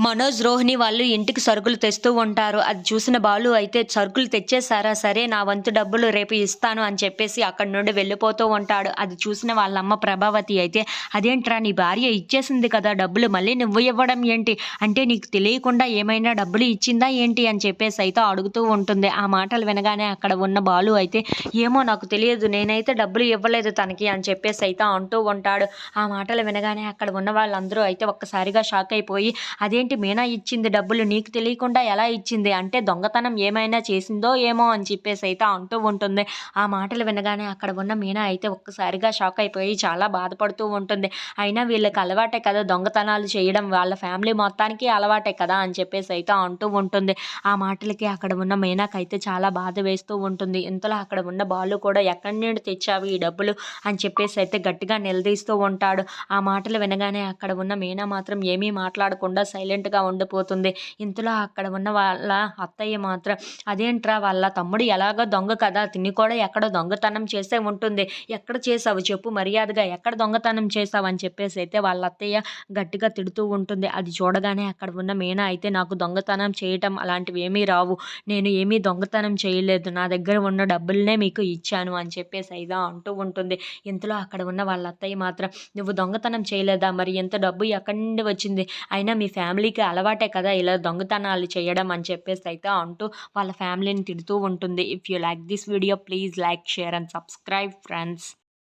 మనోజ్, రోహిణి వాళ్ళు ఇంటికి సరుకులు తెస్తూ ఉంటారు. అది చూసిన బాలు అయితే సరుకులు తెచ్చేసారా? సరే నా వంతు డబ్బులు రేపు ఇస్తాను అని చెప్పేసి అక్కడి నుండి వెళ్ళిపోతూ ఉంటాడు. అది చూసిన వాళ్ళమ్మ ప్రభావతి అయితే, అదేంట్రా నీ భార్య ఇచ్చేసింది కదా డబ్బులు, మళ్ళీ నువ్వు ఇవ్వడం ఏంటి? అంటే నీకు తెలియకుండా ఏమైనా డబ్బులు ఇచ్చిందా ఏంటి అని చెప్పేసి అయితే అడుగుతూ ఉంటుంది. ఆ మాటలు వినగానే అక్కడ ఉన్న బాలు అయితే, ఏమో నాకు తెలియదు, నేనైతే డబ్బులు ఇవ్వలేదు తనకి అని చెప్పేసి అయితే అంటూ ఉంటాడు. ఆ మాటలు వినగానే అక్కడ ఉన్న వాళ్ళందరూ అయితే ఒక్కసారిగా షాక్ అయిపోయి, అదేంటి మీనా ఇచ్చింది డబ్బులు నీకు తెలియకుండా ఎలా ఇచ్చింది? అంటే దొంగతనం ఏమైనా చేసిందో ఏమో అని చెప్పేసి అయితే అంటూ ఉంటుంది. ఆ మాటలు వినగానే అక్కడ ఉన్న మీనా అయితే ఒక్కసారిగా షాక్ అయిపోయి చాలా బాధపడుతూ ఉంటుంది. అయినా వీళ్ళకి అలవాటే కదా దొంగతనాలు చేయడం, వాళ్ళ ఫ్యామిలీ మొత్తానికి అలవాటే కదా అని చెప్పేసి అయితే అంటూ ఉంటుంది. ఆ మాటలకి అక్కడ ఉన్న మీనాకైతే చాలా బాధ వేస్తూ ఉంటుంది. ఇంతలో అక్కడ ఉన్న బాలు కూడా ఎక్కడి నుండి తెచ్చావు ఈ డబ్బులు అని చెప్పేసి అయితే గట్టిగా నిలదీస్తూ ఉంటాడు. ఆ మాటలు వినగానే అక్కడ ఉన్న మీనా మాత్రం ఏమీ మాట్లాడకుండా సైలెంట్‌గా ఉండిపోతుంది. ఇంతలో అక్కడ ఉన్న వాళ్ళ అత్తయ్య మాత్రం, అదేంట్రా వాళ్ళ తమ్ముడు ఎలాగో దొంగ కదా! తిని కూడా ఎక్కడో దొంగతనం చేసే ఉంటుంది. ఎక్కడ చేశావు చెప్పు మర్యాదగా, ఎక్కడ దొంగతనం చేశావు అని చెప్పేసి అయితే వాళ్ళ అత్తయ్య గట్టిగా తిడుతూ ఉంటుంది. అది చూడగానే అక్కడ ఉన్న మీనా అయితే, నాకు దొంగతనం చేయటం అలాంటివి ఏమీ రావు, నేను ఏమీ దొంగతనం చేయలేదు, నా దగ్గర ఉన్న డబ్బులనే మీకు ఇచ్చాను అని చెప్పేసి అయితే అంటూ ఉంటుంది. ఇంతలో అక్కడ ఉన్న వాళ్ళ అత్తయ్య మాత్రం, నువ్వు దొంగతనం చేయలేదా? మరి ఎంత డబ్బు ఎక్కడి నుండి వచ్చింది? అయినా మీ ఫ్యామిలీకి అలవాటే కదా ఇలా దొంగతనాలు చేయడం అని చెప్పేసి అయితే అంటూ వాళ్ళ ఫ్యామిలీని తిడుతూ ఉంటుంది. If you like this video please like, share and subscribe friends.